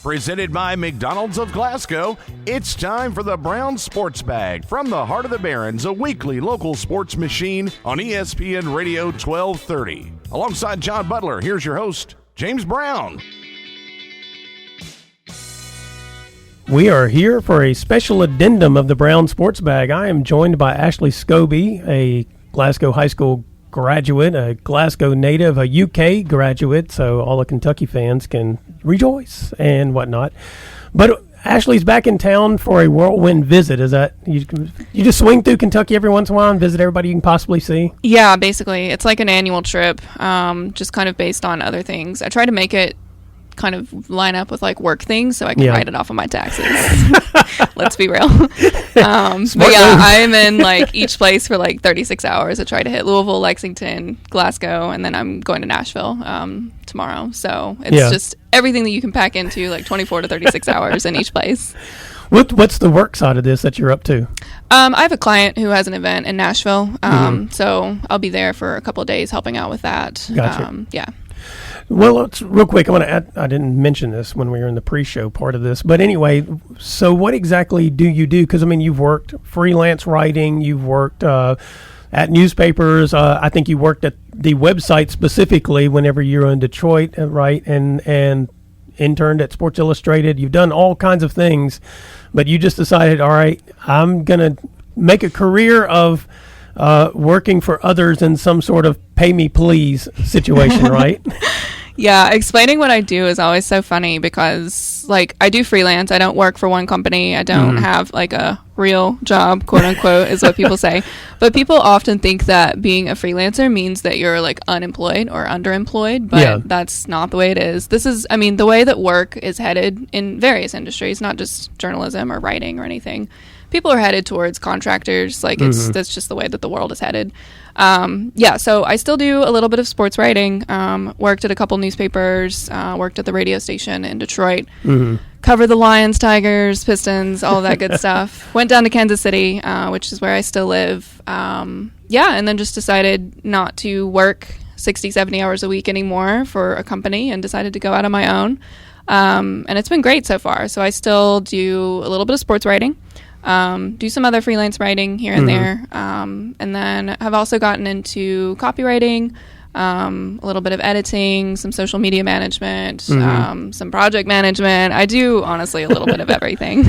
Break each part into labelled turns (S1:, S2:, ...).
S1: Presented by McDonald's of Glasgow, it's time for the Brown Sports Bag from the Heart of the Barrens, a weekly local sports machine on ESPN Radio 1230. Alongside John Butler, here's your host, James Brown.
S2: We are here for a special addendum of the Brown Sports Bag. I am joined by Ashley Scoby, a Glasgow High School graduate, a Glasgow native, a UK graduate, so all the Kentucky fans can rejoice and whatnot. But Ashley's back in town for a whirlwind visit. Is that you just swing through Kentucky every once in a while and visit everybody you can possibly see?
S3: Yeah, basically. It's like an annual trip, just kind of based on other things. I try to make it kind of line up with like work things so I can write it off of my taxes. Let's be real. But yeah, I'm in like each place for like 36 hours. I try to hit Louisville, Lexington, Glasgow, and then I'm going to Nashville tomorrow. So it's just everything that you can pack into like 24 to 36 hours in each place.
S2: What's the work side of this that you're up to?
S3: I have a client who has an event in Nashville, so I'll be there for a couple of days helping out with that.
S2: Gotcha.
S3: Yeah.
S2: Well, let's real quick. I want to add, I didn't mention this when we were in the pre-show part of this, but anyway, so what exactly do you do? Because I mean, you've worked freelance writing, you've worked at newspapers. I think you worked at the website specifically whenever you were in Detroit, right? And interned at Sports Illustrated. You've done all kinds of things, but you just decided, all right, I'm gonna make a career of working for others in some sort of pay me please situation, right?
S3: Yeah, explaining what I do is always so funny because, like, I do freelance. I don't work for one company. I don't have, like, a real job, quote unquote, is what people say. But people often think that being a freelancer means that you're, like, unemployed or underemployed, but that's not the way it is. This is, I mean, the way that work is headed in various industries, not just journalism or writing or anything. People are headed towards contractors. Like, that's just the way that the world is headed. So I still do a little bit of sports writing. Worked at a couple newspapers, worked at the radio station in Detroit, covered the Lions, Tigers, Pistons, all of that good stuff. Went down to Kansas City, which is where I still live. And then just decided not to work 60, 70 hours a week anymore for a company and decided to go out on my own. And it's been great so far. So I still do a little bit of sports writing. Do some other freelance writing here and there, and then have also gotten into copywriting, a little bit of editing, some social media management, some project management. I do, honestly, a little bit of everything.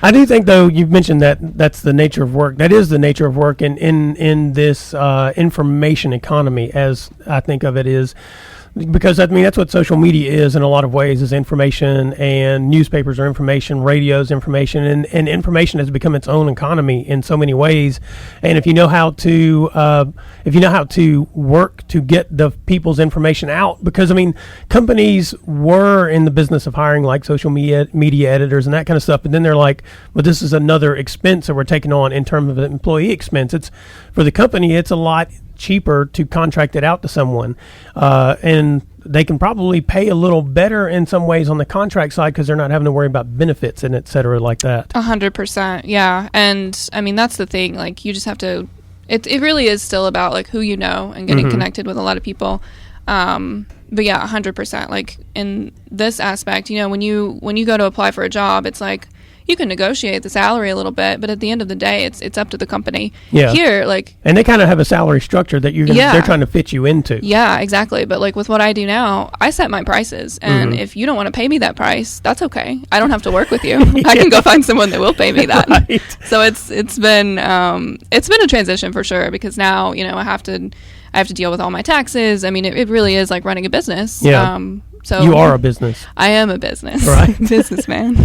S2: I do think, though, you've mentioned that that's the nature of work. That is the nature of work in this information economy, as I think of it is. Because, I mean, that's what social media is in a lot of ways, is information, and newspapers are information, radio's information, and information has become its own economy in so many ways. And if you know how to work to get the people's information out, because, I mean, companies were in the business of hiring like social media editors and that kind of stuff, but then they're like, well, this is another expense that we're taking on in terms of employee expense. It's for the company, it's a lot cheaper to contract it out to someone, and they can probably pay a little better in some ways on the contract side because they're not having to worry about benefits and et cetera like that.
S3: 100%, yeah. And I mean, that's the thing, like, you just have to, it really is still about like who you know and getting connected with a lot of people. But yeah, 100%, like in this aspect, you know, when you go to apply for a job, it's like you can negotiate the salary a little bit, but at the end of the day, it's up to the company.
S2: Yeah.
S3: Here, like,
S2: and they kind of have a salary structure that they're trying to fit you into.
S3: Yeah, exactly. But like with what I do now, I set my prices, and if you don't want to pay me that price, that's okay. I don't have to work with you. I can go find someone that will pay me that. Right. So it's been a transition for sure, because now, you know, I have to deal with all my taxes. I mean, it really is like running a business.
S2: Yeah. So you are a business.
S3: I am a business.
S2: Right.
S3: Businessman.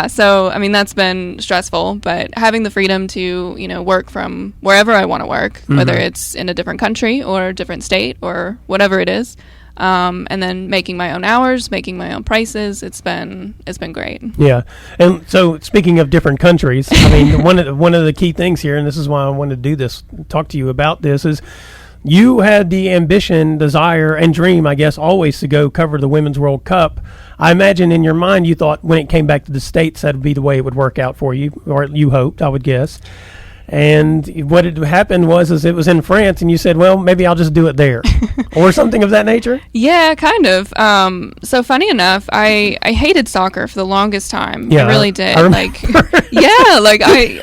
S3: So I mean, that's been stressful, but having the freedom to, you know, work from wherever I want to work, whether it's in a different country or a different state or whatever it is, and then making my own hours, making my own prices, it's been great.
S2: Yeah. And so speaking of different countries, I mean, one of the key things here, and this is why I wanted to do this, talk to you about this, is you had the ambition, desire, and dream, I guess, always to go cover the Women's World Cup. I imagine in your mind you thought when it came back to the States that would be the way it would work out for you, or you hoped, I would guess. And what had happened was it was in France, and you said, well, maybe I'll just do it there, or something of that nature.
S3: Yeah, kind of. So funny enough, I hated soccer for the longest time.
S2: Yeah,
S3: I really did.
S2: I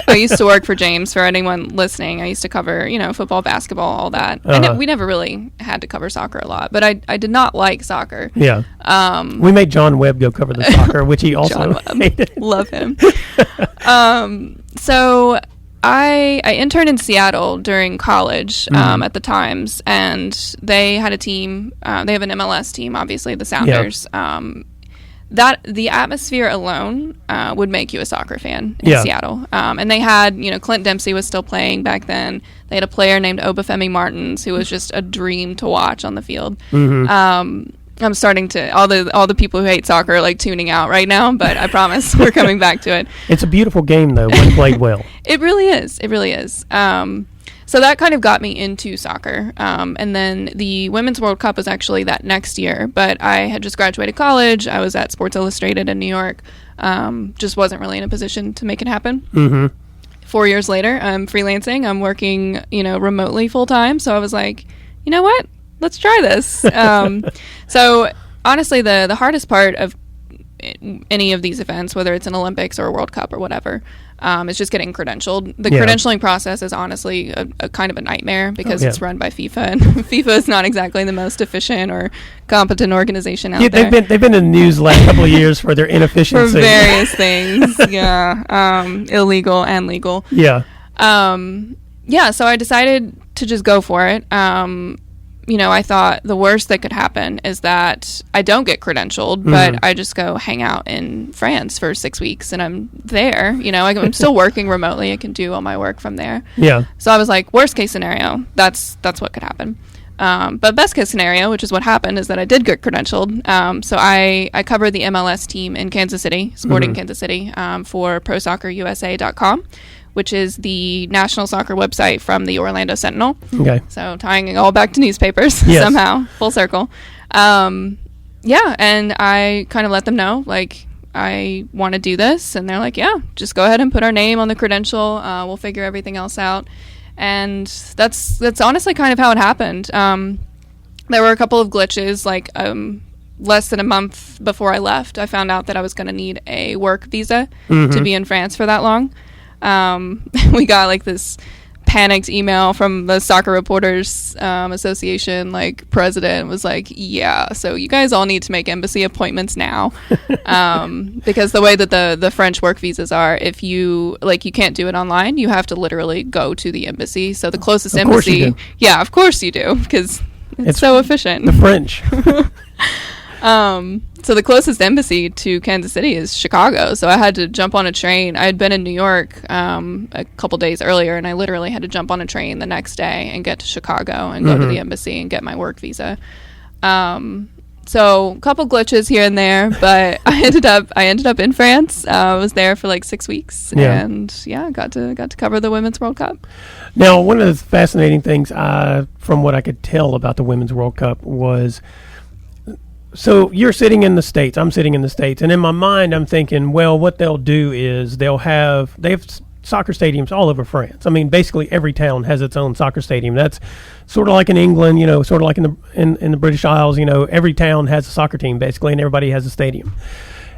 S3: I used to work for James. For anyone listening, I used to cover, football, basketball, all that. We never really had to cover soccer a lot, but I did not like soccer.
S2: Yeah. We made John Webb go cover the soccer, which he also hated.
S3: Love him. So I interned in Seattle during college at the Times, and they had a team. They have an MLS team, obviously, the Sounders. That the atmosphere alone would make you a soccer fan in Seattle. And they had, Clint Dempsey was still playing back then. They had a player named Obafemi Martins who was just a dream to watch on the field. I'm starting to all the people who hate soccer are like tuning out right now, but I promise we're coming back to it.
S2: It's a beautiful game though when played well.
S3: It really is. It really is. So that kind of got me into soccer. And then the Women's World Cup was actually that next year, but I had just graduated college. I was at Sports Illustrated in New York. Just wasn't really in a position to make it happen. 4 years later, I'm freelancing. I'm working, remotely full time. So I was like, you know what? Let's try this. So honestly, the hardest part of any of these events, whether it's an Olympics or a World Cup or whatever, is just getting credentialed. The credentialing process is honestly a kind of a nightmare because it's run by FIFA, and FIFA is not exactly the most efficient or competent organization out there.
S2: They've been in the news the last couple of years for their inefficiency.
S3: For various things, illegal and legal.
S2: Yeah.
S3: So I decided to just go for it. I thought the worst that could happen is that I don't get credentialed, but I just go hang out in France for 6 weeks and I'm there. I'm still working remotely. I can do all my work from there.
S2: Yeah.
S3: So I was like, worst case scenario, that's what could happen. But best case scenario, which is what happened, is that I did get credentialed. So I covered the MLS team in Kansas City, Sporting Kansas City, for ProSoccerUSA.com. which is the national soccer website from the Orlando Sentinel.
S2: Okay.
S3: So tying it all back to newspapers somehow, full circle. And I kind of let them know, like, I want to do this. And they're like, yeah, just go ahead and put our name on the credential. We'll figure everything else out. And that's honestly kind of how it happened. There were a couple of glitches, like less than a month before I left, I found out that I was going to need a work visa to be in France for that long. We got like this panicked email from the Soccer Reporters Association, like president was like, yeah, so you guys all need to make embassy appointments now. Because the way that the French work visas are, if you can't do it online, you have to literally go to the embassy. So the closest embassy, yeah, of course you do, because it's so efficient.
S2: The French.
S3: So the closest embassy to Kansas City is Chicago. So I had to jump on a train. I had been in New York a couple days earlier, and I literally had to jump on a train the next day and get to Chicago and go to the embassy and get my work visa. So a couple glitches here and there, but I ended up in France. I was there for like 6 weeks, and got to cover the Women's World Cup.
S2: Now, one of the fascinating things from what I could tell about the Women's World Cup was, so you're sitting in the States, I'm sitting in the States, and in my mind I'm thinking, well, what they'll do is they have soccer stadiums all over France. I mean, basically every town has its own soccer stadium. That's sort of like in England, sort of like in the British Isles, every town has a soccer team basically, and everybody has a stadium.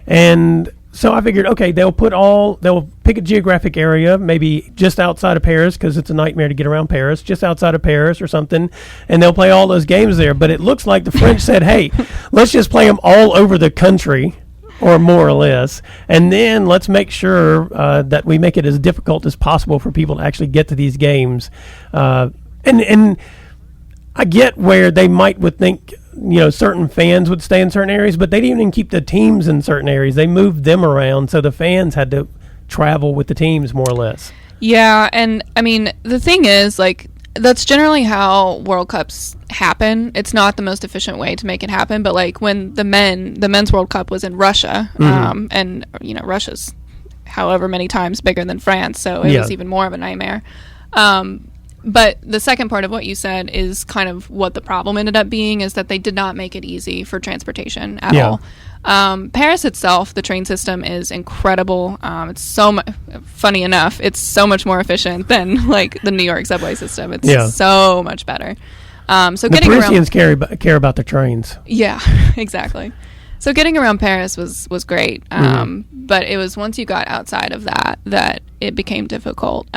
S2: And so I figured, okay, they'll pick a geographic area, maybe just outside of Paris, because it's a nightmare to get around Paris, just outside of Paris or something, and they'll play all those games there. But it looks like the French said, hey, let's just play them all over the country, or more or less, and then let's make sure that we make it as difficult as possible for people to actually get to these games. And I get where they would think, certain fans would stay in certain areas, but they didn't even keep the teams in certain areas. They moved them around, so the fans had to travel with the teams more or less. Yeah,
S3: and I mean, the thing is, like, that's generally how World Cups happen. It's not the most efficient way to make it happen, but like when the men's World Cup was in Russia, and Russia's however many times bigger than France, so it was even more of a nightmare. But the second part of what you said is kind of what the problem ended up being, is that they did not make it easy for transportation at all. Paris itself, the train system is incredible. It's funny enough, it's so much more efficient than like the New York subway system. It's so much better. So
S2: the Parisians care about the trains.
S3: Yeah, exactly. So getting around Paris was great. But it was once you got outside of that it became difficult.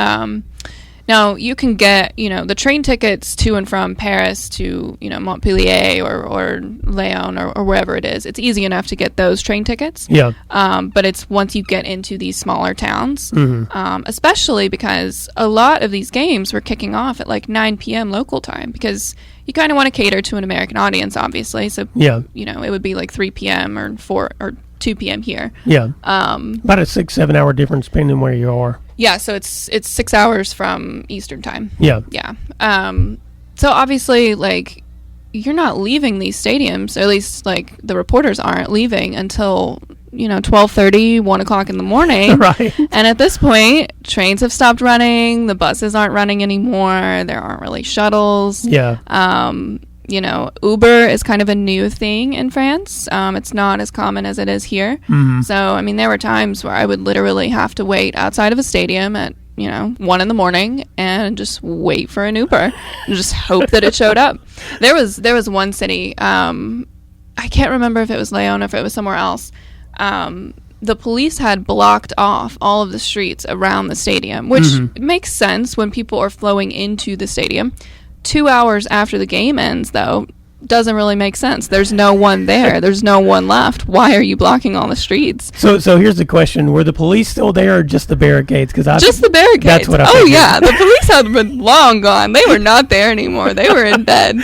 S3: Now, you can get, the train tickets to and from Paris to, Montpellier or Lyon or wherever it is. It's easy enough to get those train tickets.
S2: Yeah.
S3: But it's once you get into these smaller towns, especially because a lot of these games were kicking off at like 9 p.m. local time because you kind of want to cater to an American audience, obviously. So, it would be like 3 p.m. or 4 or 2 p.m. here.
S2: Yeah. About a 6-7 hour difference depending on where you are.
S3: Yeah, so it's 6 hours from Eastern time.
S2: Yeah.
S3: Yeah. So obviously, like, you're not leaving these stadiums, or at least, like, the reporters aren't leaving until, 12:30, 1 o'clock in the morning.
S2: Right.
S3: And at this point, trains have stopped running, the buses aren't running anymore, there aren't really shuttles.
S2: Yeah.
S3: Uber is kind of a new thing in France. It's not as common as it is here. So, I mean, there were times where I would literally have to wait outside of a stadium at, 1 in the morning and just wait for an Uber and just hope that it showed up. There was one city, I can't remember if it was Lyon or if it was somewhere else. The police had blocked off all of the streets around the stadium, which makes sense when people are flowing into the stadium. 2 hours after the game ends, though, doesn't really make sense. There's no one there. There's no one left. Why are you blocking all the streets?
S2: So here's the question: were the police still there, or just the barricades?
S3: Just the barricades.
S2: That's what I
S3: figured. Yeah, the police had been long gone. They were not there anymore. They were in bed.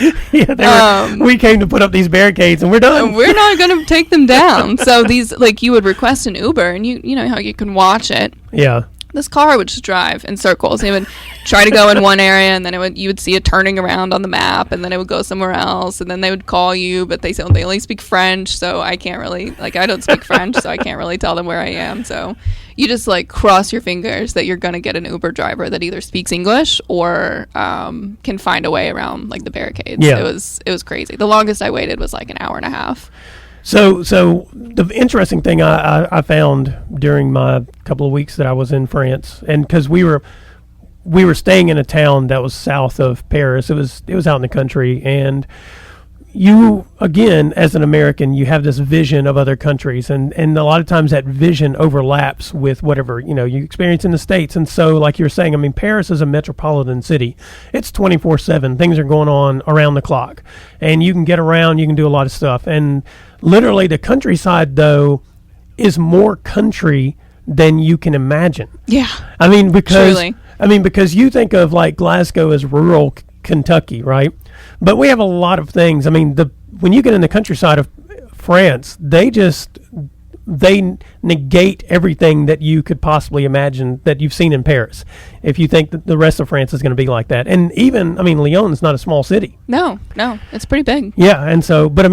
S2: We came to put up these barricades, and we're done.
S3: We're not going to take them down. So these, like, you would request an Uber, and you know how you can watch it.
S2: Yeah.
S3: This car would just drive in circles. It would try to go in one area, and then you would see it turning around on the map, and then it would go somewhere else, and then they would call you, but they only speak French, so I can't really, I don't speak French, so I can't really tell them where I am. So you just, cross your fingers that you're going to get an Uber driver that either speaks English or can find a way around, the barricades.
S2: Yeah.
S3: It was crazy. The longest I waited was, an hour and a half.
S2: So the interesting thing I found during my couple of weeks that I was in France, and because we were staying in a town that was south of Paris, it was out in the country, and you, again, as an American, you have this vision of other countries, and a lot of times that vision overlaps with whatever you experience in the States. And so, like you're saying, I mean, Paris is a metropolitan city. It's 24/7. Things are going on around the clock, and you can get around. You can do a lot of stuff, and literally the countryside, though, is more country than you can imagine.
S3: Yeah.
S2: I mean,
S3: Truly.
S2: because you think of Glasgow as rural Kentucky, right? But we have a lot of things. I mean, when you get in the countryside of France, they negate everything that you could possibly imagine that you've seen in Paris. If you think that the rest of France is going to be like that, and even, Lyon is not a small city.
S3: No, it's pretty big.
S2: Yeah, and so, but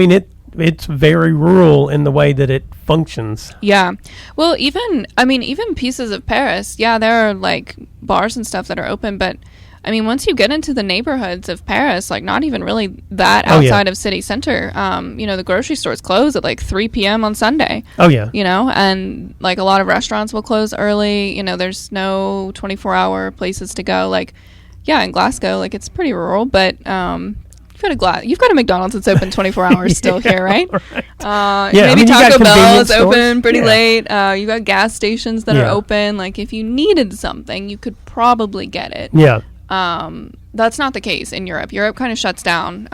S2: it's very rural in the way that it functions.
S3: Yeah. Well, even pieces of Paris, yeah, there are bars and stuff that are open, but once you get into the neighborhoods of Paris, not even really that outside of city center, the grocery stores close at 3 p.m. on Sunday.
S2: Oh, yeah.
S3: And a lot of restaurants will close early. There's no 24-hour places to go. In Glasgow, it's pretty rural, but you've got a McDonald's that's open 24 hours still here, right? Maybe Taco Bell is open pretty late. You got gas stations that are open. If you needed something, you could probably get it.
S2: Yeah.
S3: That's not the case in Europe. Europe kind of shuts down.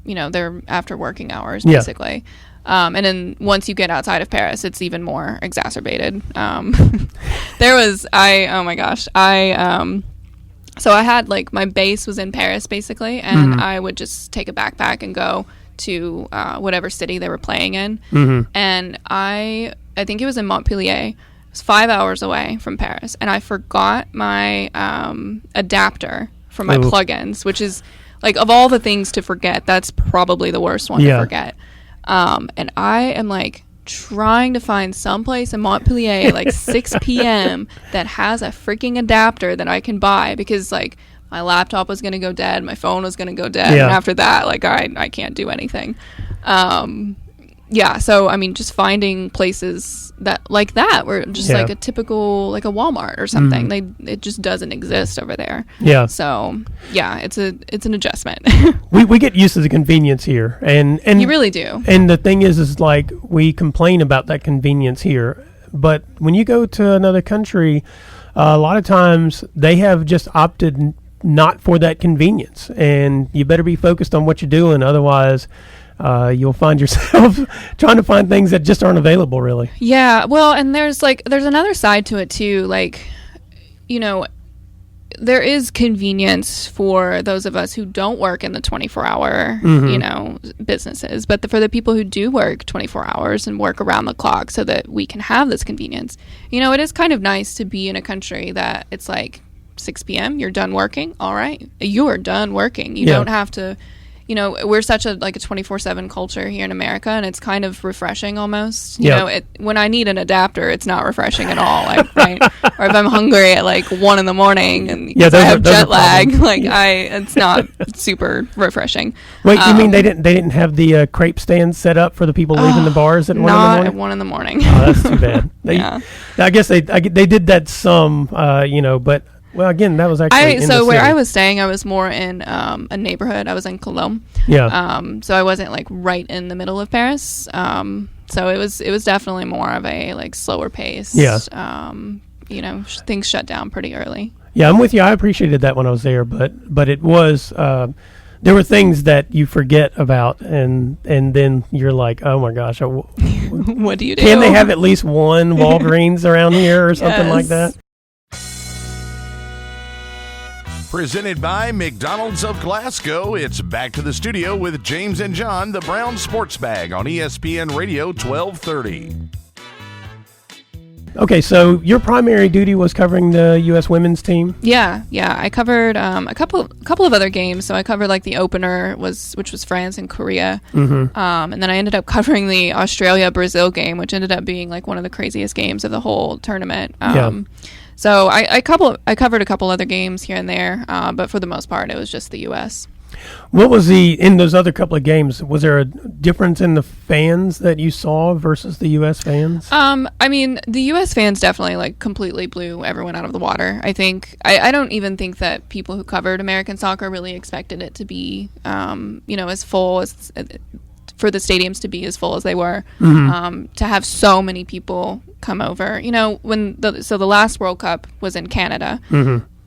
S3: They're after working hours basically. And then once you get outside of Paris, it's even more exacerbated. So I had my base was in Paris basically, and I would just take a backpack and go to whatever city they were playing in. And I think it was in Montpellier. It was 5 hours away from Paris, and I forgot my adapter for my plugins, which is of all the things to forget, that's probably the worst one to forget. And I am trying to find someplace in Montpellier 6 p.m. that has a freaking adapter that I can buy, because my laptop was going to go dead, my phone was going to go dead, and after that I can't do anything. yeah, so I mean, just finding places that were just like a typical, like a Walmart or something. It just doesn't exist over there.
S2: Yeah.
S3: So yeah, it's an adjustment.
S2: we get used to the convenience here, and
S3: you really do.
S2: And the thing is like we complain about that convenience here, but when you go to another country, a lot of times they have just opted not for that convenience, and you better be focused on what you're doing, otherwise. You'll find yourself trying to find things that just aren't available, really.
S3: Yeah, well, and there's another side to it too. Like, you know, there is convenience for those of us who don't work in the 24-hour, you know, businesses. But for the people who do work 24 hours and work around the clock so that we can have this convenience, you know, it is kind of nice to be in a country that it's like 6 p.m., you're done working. All right, you are done working. You don't have to... You know, we're such a 24/7 culture here in America, and it's kind of refreshing almost. You know, when I need an adapter, it's not refreshing at all. Like, right? Or if I'm hungry at 1 a.m. and I have jet lag, it's not super refreshing.
S2: Wait, you mean they didn't have the crepe stand set up for the people leaving the bars at 1 in the morning?
S3: Not at 1 in the morning.
S2: Oh, that's too bad. I guess they did that some, you know, but. Well, again, that was actually
S3: so where I was staying, I was more in a neighborhood. I was in Cologne.
S2: Yeah.
S3: So I wasn't right in the middle of Paris. So it was definitely more of a slower pace.
S2: Yeah.
S3: You know, things shut down pretty early.
S2: Yeah, I'm with you. I appreciated that when I was there, but it was there were things that you forget about, and then you're like, oh my gosh,
S3: what do you do?
S2: Can they have at least one Walgreens around here or something like that?
S1: Presented by McDonald's of Glasgow, it's back to the studio with James and John, the Brown Sports Bag on ESPN Radio 1230.
S2: Okay, so your primary duty was covering the U.S. women's team?
S3: Yeah. I covered a couple of other games. So I covered the opener, which was France and Korea. And then I ended up covering the Australia-Brazil game, which ended up being one of the craziest games of the whole tournament. So I covered a couple other games here and there, but for the most part, it was just the U.S.
S2: What was in those other couple of games, was there a difference in the fans that you saw versus the U.S. fans?
S3: I mean, the U.S. fans definitely completely blew everyone out of the water. I think I don't even think that people who covered American soccer really expected it to be, as full as for the stadiums to be as full as they were, to have so many people come over. You know, the last World Cup was in Canada.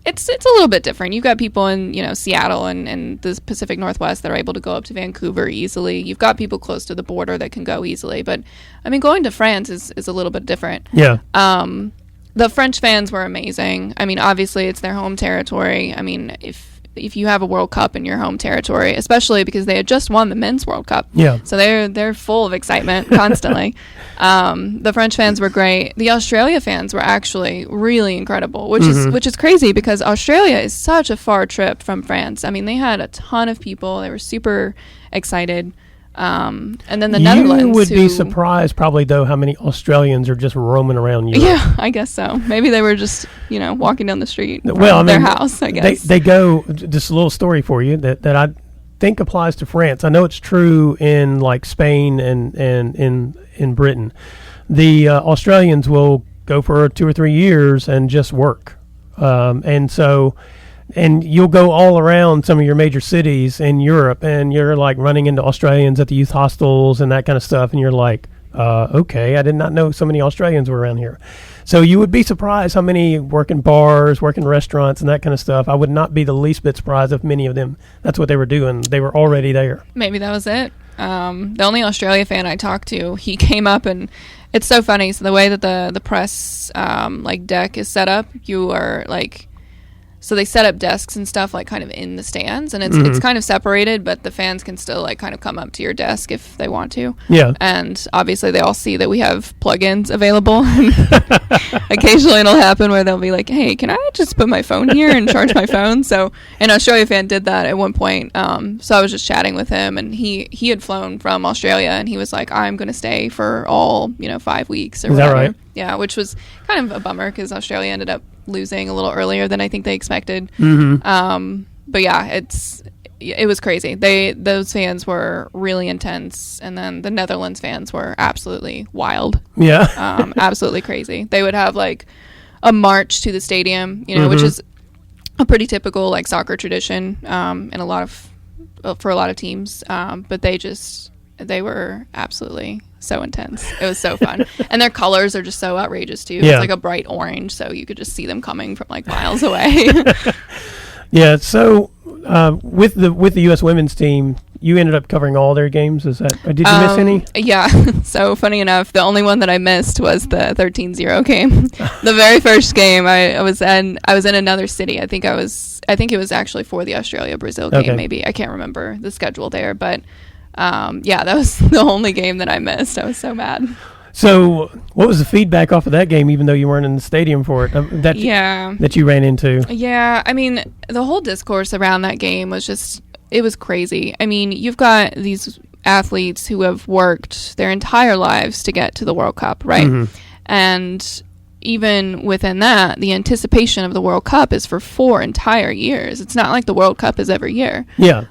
S3: It's a little bit different. You've got people in, Seattle and the Pacific Northwest that are able to go up to Vancouver easily. You've got people close to the border that can go easily. But, I mean, going to France is a little bit different.
S2: Yeah.
S3: The French fans were amazing. I mean, obviously, it's their home territory. I mean, if you have a World Cup in your home territory, especially because they had just won the Men's World Cup.
S2: Yeah.
S3: So they're full of excitement constantly. The French fans were great. The Australia fans were actually really incredible, which is crazy because Australia is such a far trip from France. I mean, they had a ton of people. They were super excited. And then the Netherlands.
S2: You would be surprised probably, though, how many Australians are just roaming around Europe.
S3: Yeah, I guess so. Maybe they were just, walking down the street from their house, I guess.
S2: They go, just a little story for you that I think applies to France. I know it's true in Spain and in Britain. The Australians will go for 2 or 3 years and just work. And you'll go all around some of your major cities in Europe, and you're running into Australians at the youth hostels and that kind of stuff, and you're like, okay, I did not know so many Australians were around here. So you would be surprised how many work in bars, work in restaurants, and that kind of stuff. I would not be the least bit surprised if many of them, that's what they were doing. They were already there.
S3: Maybe that was it. The only Australia fan I talked to, he came up, and it's so funny. So the way that the press deck is set up, you are so they set up desks and stuff kind of in the stands, and it's kind of separated, but the fans can still kind of come up to your desk if they want to.
S2: Yeah.
S3: And obviously they all see that we have plugins available. Occasionally it'll happen where they'll be like, hey, can I just put my phone here and charge my phone? So an Australia fan did that at one point. So I was just chatting with him, and he had flown from Australia, and he was like, I'm going to stay for all 5 weeks or whatever.
S2: Is that right?
S3: Yeah, which was kind of a bummer because Australia ended up losing a little earlier than I think they expected. But yeah, it was crazy. Those fans were really intense, and then the Netherlands fans were absolutely wild.
S2: Yeah.
S3: Absolutely crazy. They would have like a march to the stadium, which is a pretty typical like soccer tradition in for a lot of teams. But they were absolutely so intense. It was so fun. And their colors are just so outrageous too.
S2: Yeah.
S3: It's like a bright orange, so you could just see them coming from like miles away.
S2: Yeah. So with the U.S. women's team, you ended up covering all their games. Did you miss any?
S3: Yeah. So funny enough, the only one that I missed was the 13-0 game. The very first game I was in another city. I think it was actually for the Australia-Brazil game.
S2: Okay.
S3: Maybe. I can't remember the schedule there, but that was the only game that I missed. I was so mad.
S2: So what was the feedback off of that game, even though you weren't in the stadium for it, that you ran into?
S3: Yeah. I mean, the whole discourse around that game was it was crazy. I mean, you've got these athletes who have worked their entire lives to get to the World Cup, right? Mm-hmm. And even within that, the anticipation of the World Cup is for 4 entire years. It's not like the World Cup is every year.
S2: Yeah.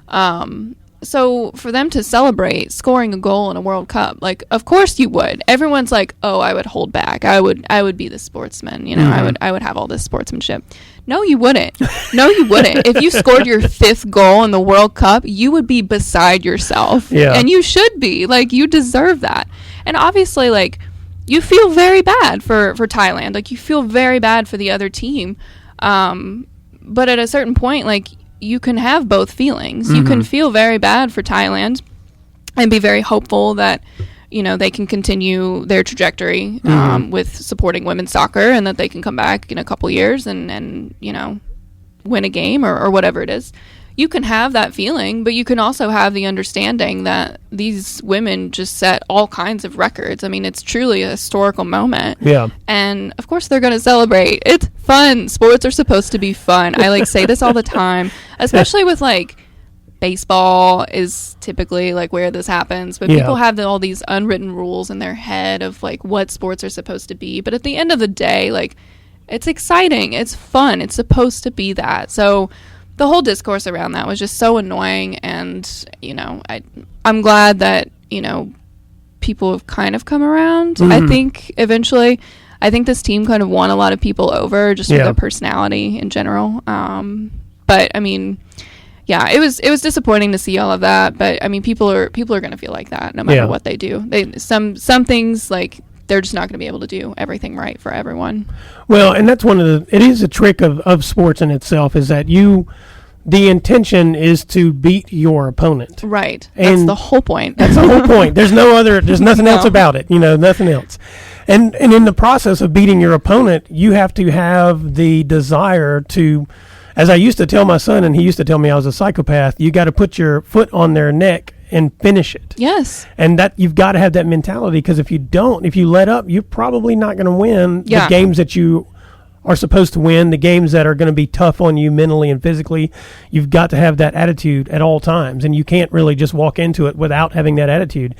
S3: So for them to celebrate scoring a goal in a World Cup, like, of course you would. Everyone's like, oh, I would hold back. I would be the sportsman. Mm-hmm. I would have all this sportsmanship. No, you wouldn't. No, you wouldn't. If you scored your 5th goal in the World Cup, you would be beside yourself.
S2: Yeah.
S3: And you should be. Like, you deserve that. And obviously, like, you feel very bad for Thailand. Like, you feel very bad for the other team. But at a certain point, like, you can have both feelings. Mm-hmm. You can feel very bad for Thailand and be very hopeful that, they can continue their trajectory with supporting women's soccer, and that they can come back in a couple years and win a game or whatever it is. You can have that feeling, but you can also have the understanding that these women just set all kinds of records. I mean, it's truly a historical moment.
S2: Yeah.
S3: And of course they're going to celebrate. It's fun. Sports are supposed to be fun. I say this all the time, especially with baseball is typically where this happens, but people have all these unwritten rules in their head of what sports are supposed to be. But at the end of the day, it's exciting. It's fun. It's supposed to be that. So the whole discourse around that was just so annoying, and I'm glad that people have kind of come around. Mm-hmm. I think eventually, this team kind of won a lot of people over just with their personality in general. But I mean, it was disappointing to see all of that. But I mean, people are going to feel like that no matter what they do. Some things they're just not going to be able to do everything right for everyone.
S2: Well, and that's it is a trick of sports in itself, is that the intention is to beat your opponent.
S3: Right.
S2: And
S3: that's the whole point.
S2: That's the whole point. There's nothing else about it, nothing else. And in the process of beating your opponent, you have to have the desire to, as I used to tell my son, and he used to tell me I was a psychopath, you got to put your foot on their neck and finish it.
S3: Yes.
S2: And that you've got to have that mentality, because if you let up, you're probably not going to win the games that you are supposed to win, the games that are going to be tough on you mentally and physically. You've got to have that attitude at all times, and you can't really just walk into it without having that attitude.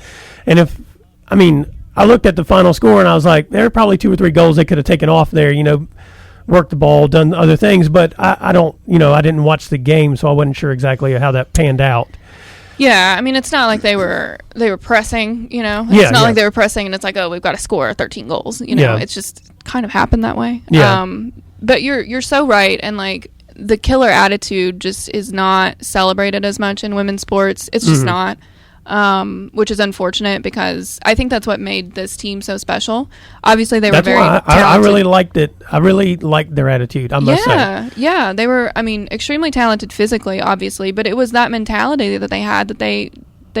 S2: And I looked at the final score and I was like, there are probably 2 or 3 goals they could have taken off there, worked the ball, done other things, but I didn't watch the game, so I wasn't sure exactly how that panned out.
S3: Yeah, I mean, it's not like they were pressing, It's not like they were pressing and it's like, oh, we've got to score 13 goals, It's just kind of happened that way.
S2: Yeah.
S3: But you're so right, and the killer attitude just is not celebrated as much in women's sports. It's just not. Which is unfortunate, because I think that's what made this team so special. Obviously, they were very talented.
S2: I really liked it. I really liked their attitude, I must say.
S3: Yeah. They were, extremely talented physically, obviously, but it was that mentality that they had, that they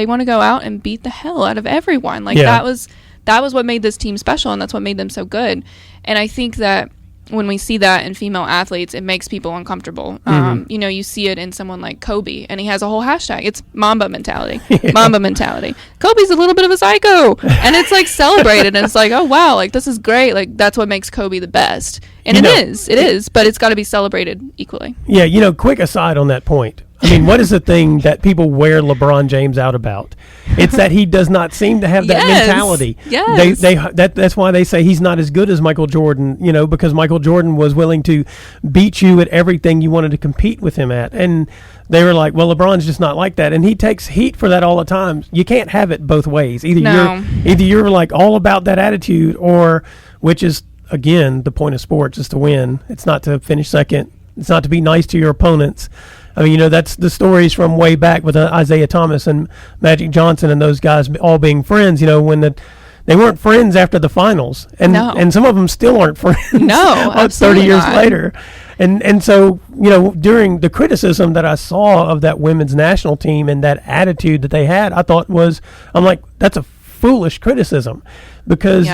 S3: want to go out and beat the hell out of everyone. That was what made this team special, and that's what made them so good. And I think that when we see that in female athletes, it makes people uncomfortable. You see it in someone like Kobe, and he has a whole hashtag. It's Mamba mentality. Mamba mentality. Kobe's a little bit of a psycho, and it's celebrated, and it's oh wow, this is great. That's what makes Kobe the best. And it is, but it's got to be celebrated equally.
S2: Yeah, quick aside on that point. I mean, what is the thing that people wear LeBron James out about? It's that he does not seem to have that mentality.
S3: Yes.
S2: That's why they say he's not as good as Michael Jordan, because Michael Jordan was willing to beat you at everything you wanted to compete with him at. And they were like, well, LeBron's just not like that. And he takes heat for that all the time. You can't have it both ways. Either you're like all about that attitude, or, which is, again, the point of sports is to win. It's not to finish second. It's not to be nice to your opponents. I mean, that's the stories from way back with Isaiah Thomas and Magic Johnson and those guys all being friends, when they weren't friends after the finals. And some of them still aren't friends.
S3: No,
S2: 30 years
S3: not.
S2: later. And so, during the criticism that I saw of that women's national team and that attitude that they had, I'm like, that's a foolish criticism, because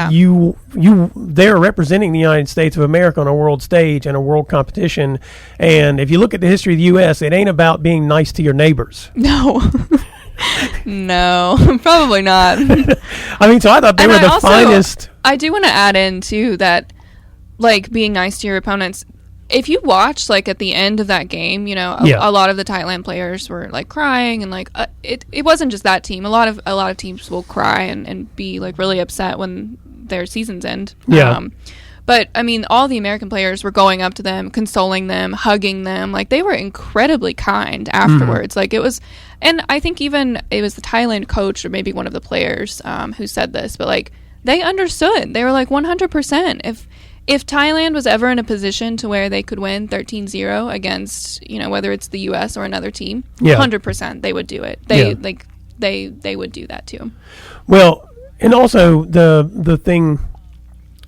S2: they're representing the United States of America on a world stage and a world competition. And if you look at the history of the U.S., it ain't about being nice to your neighbors.
S3: No. No, probably not.
S2: I mean, so I thought they were the finest.
S3: I do want to add in, too, that, like, being nice to your opponents, if you watch, like, at the end of that game, a lot of the Thailand players were, like, crying, and, like, it wasn't just that team. A lot of teams will cry and be, like, really upset when their seasons end.
S2: Yeah.
S3: But, I mean, all the American players were going up to them, consoling them, hugging them. Like, they were incredibly kind afterwards. Like, it was... And I think even it was the Thailand coach or maybe one of the players who said this, but, like, they understood. They were like, 100%. If Thailand was ever in a position to where they could win 13-0 against, whether it's the U.S. or another team, 100% they would do it. They would do that too.
S2: Well, and also the thing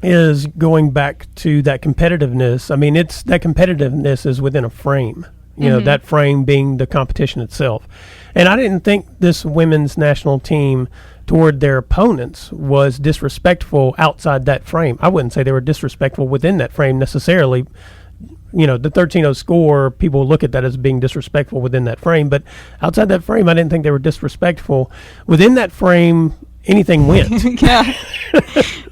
S2: is, going back to that competitiveness. I mean, that competitiveness is within a frame. That frame being the competition itself. And I didn't think this women's national team toward their opponents was disrespectful outside that frame. I wouldn't say they were disrespectful within that frame necessarily. The 13-0 score, people look at that as being disrespectful within that frame. But outside that frame, I didn't think they were disrespectful. Within that frame, anything went.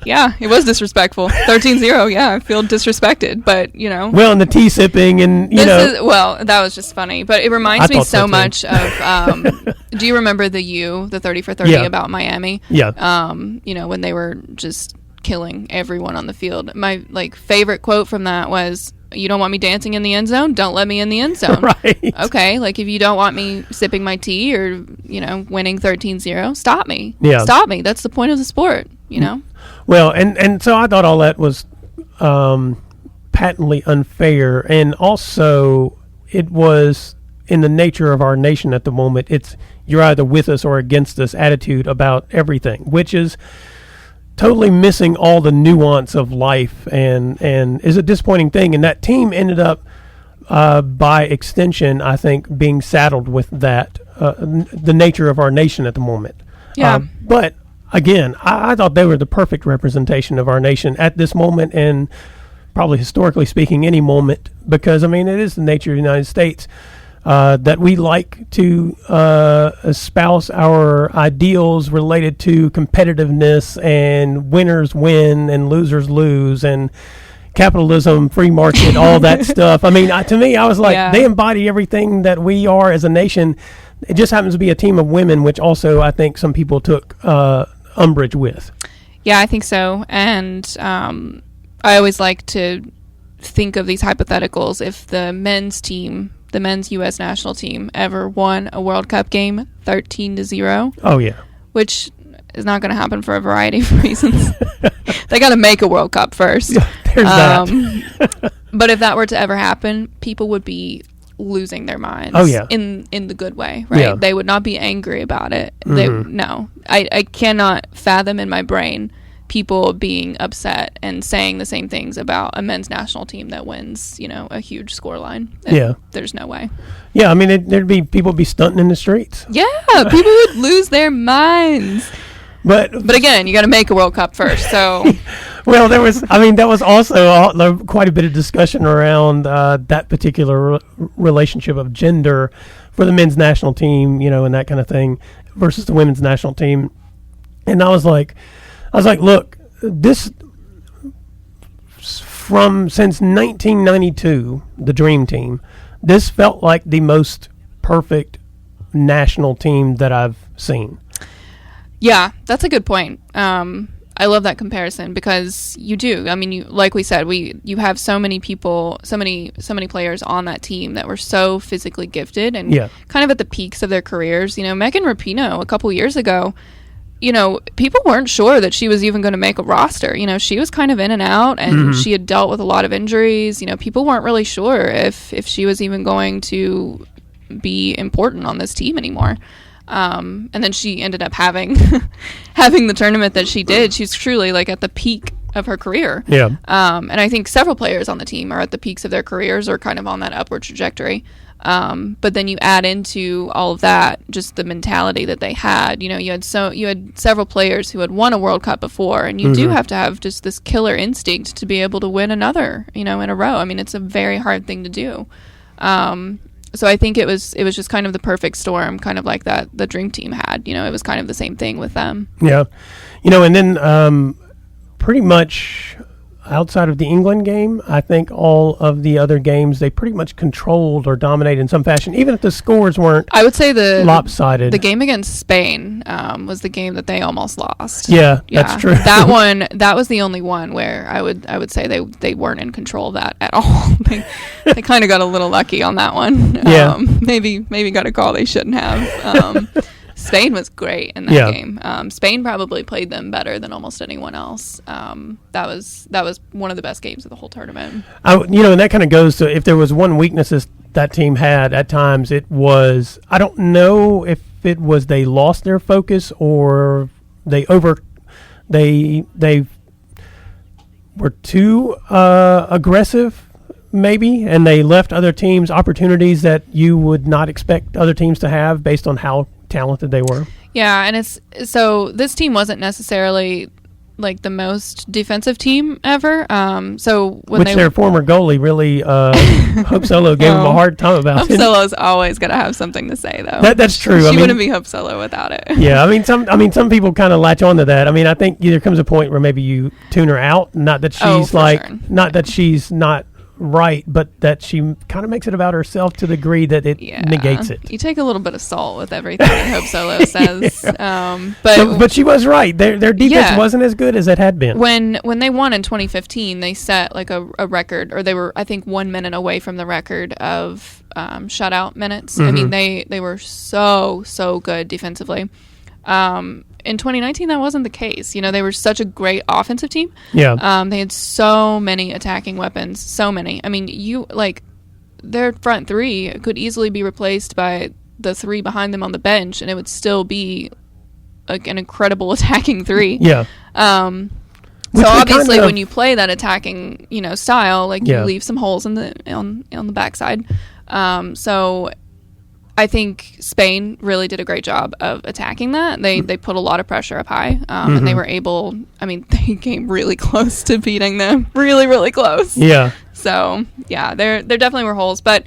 S3: Yeah, it was disrespectful. 13-0, yeah, I feel disrespected, but,
S2: Well, and the tea sipping and,
S3: that was just funny, but it reminds me so much of, do you remember the 30 for 30 about Miami?
S2: Yeah.
S3: When they were just killing everyone on the field. My, favorite quote from that was, you don't want me dancing in the end zone? Don't let me in the end zone.
S2: Right.
S3: Okay, if you don't want me sipping my tea or, winning 13-0, stop me.
S2: Yeah.
S3: Stop me. That's the point of the sport,
S2: Well, and so I thought all that was patently unfair, and also it was in the nature of our nation at the moment. It's you're either with us or against us attitude about everything, which is totally missing all the nuance of life, and is a disappointing thing. And that team ended up, by extension, I think, being saddled with that, the nature of our nation at the moment.
S3: Yeah.
S2: But again, I thought they were the perfect representation of our nation at this moment, and probably historically speaking, any moment, because, I mean, it is the nature of the United States that we like to espouse our ideals related to competitiveness and winners win and losers lose and capitalism, free market, all that stuff. I mean, to me, I was like, they embody everything that we are as a nation. It just happens to be a team of women, which also I think some people took umbrage with.
S3: Yeah, I think so. And I always like to think of these hypotheticals. If the men's U.S. national team ever won a World Cup game 13-0.
S2: Oh, yeah.
S3: Which is not going to happen for a variety of reasons. They got to make a World Cup first.
S2: There's that.
S3: But if that were to ever happen, people would be losing their minds.
S2: Oh, yeah.
S3: In the good way, right?
S2: Yeah.
S3: They would not be angry about it.
S2: Mm-hmm.
S3: I cannot fathom in my brain people being upset and saying the same things about a men's national team that wins, a huge scoreline.
S2: Yeah.
S3: There's no way.
S2: Yeah, I mean, there'd be people be stunting in the streets.
S3: Yeah, people would lose their minds.
S2: But
S3: again, you got to make a World Cup first, so...
S2: Well, that was also quite a bit of discussion around that particular relationship of gender for the men's national team, and that kind of thing, versus the women's national team. And I was like, look, this since 1992, the Dream Team, this felt like the most perfect national team that I've seen.
S3: Yeah, that's a good point. I love that comparison because you do. I mean, you, like we said, you have so many people, so many players on that team that were so physically gifted and kind of at the peaks of their careers. You know, Megan Rapinoe a couple years ago, you know, people weren't sure that she was even going to make a roster. You know, she was kind of in and out, and she had dealt with a lot of injuries. You know, people weren't really sure if she was even going to be important on this team anymore. And then she ended up having the tournament that she did. She's truly like at the peak of her career. Yeah. And I think several players on the team are at the peaks of their careers or kind of on that upward trajectory. But then you add into all of that just the mentality that they had. You know, you had several players who had won a World Cup before, and you do have to have just this killer instinct to be able to win another, you know, in a row. I mean, it's a very hard thing to do. So I think it was just kind of the perfect storm, kind of like that the Dream Team had. You know, it was kind of the same thing with them.
S2: Yeah. You know, and then pretty much outside of the England game, I think all of the other games they pretty much controlled or dominated in some fashion, even if the scores weren't.
S3: I would say the
S2: lopsided.
S3: The game against Spain was the game that they almost lost.
S2: Yeah, that's true.
S3: That was the only one where I would say they weren't in control of that at all. They kind of got a little lucky on that one.
S2: Yeah,
S3: maybe got a call they shouldn't have. Spain was great in that game. Spain probably played them better than almost anyone else. That was one of the best games of the whole tournament.
S2: You know, and that kind of goes to if there was one weakness that team had at times, it was, I don't know if it was they lost their focus or they were too aggressive maybe, and they left other teams opportunities that you would not expect other teams to have based on how talented they were.
S3: Yeah, and so this team wasn't necessarily like the most defensive team ever. Their former
S2: goalie really Hope Solo gave him a hard time about.
S3: Hope Solo's always got to have something to say though.
S2: That's true.
S3: She wouldn't be Hope Solo without it.
S2: Yeah, some people kind of latch on to that. I mean, I think there comes a point where maybe you tune her out. Not that she's not that she's not right, but that she kind of makes it about herself to the degree that it negates it.
S3: You take a little bit of salt with everything that Hope Solo says.
S2: But she was right. Their defense wasn't as good as it had been.
S3: When they won in 2015, they set like a record, or they were, I think, 1 minute away from the record of shutout minutes. I mean, they were so good defensively. In 2019, that wasn't the case. You know, they were such a great offensive team. Yeah. They had so many attacking weapons. So many. I mean, their front three could easily be replaced by the three behind them on the bench, and it would still be like an incredible attacking three. Yeah. So obviously, when you play that attacking, you know, style, like you leave some holes on the backside. So I think Spain really did a great job of attacking that. They put a lot of pressure up high, and they were able. I mean, they came really close to beating them. Really, really close. Yeah. So yeah, there definitely were holes, but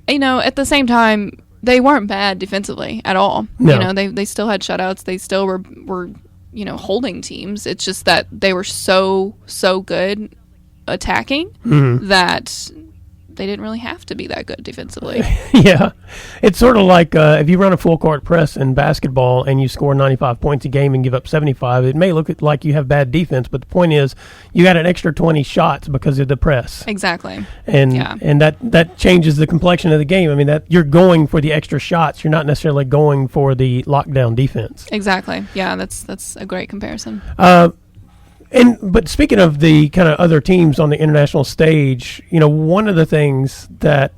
S3: you know, at the same time, they weren't bad defensively at all. No. You know, they still had shutouts. They still were you know, holding teams. It's just that they were so good attacking that they didn't really have to be that good defensively.
S2: Yeah. It's sort of like if you run a full court press in basketball and you score 95 points a game and give up 75, it may look like you have bad defense, but the point is you got an extra 20 shots because of the press.
S3: Exactly.
S2: And that changes the complexion of the game. I mean, that you're going for the extra shots. You're not necessarily going for the lockdown defense.
S3: Exactly. Yeah, that's a great comparison.
S2: But speaking of the kind of other teams on the international stage, you know, one of the things that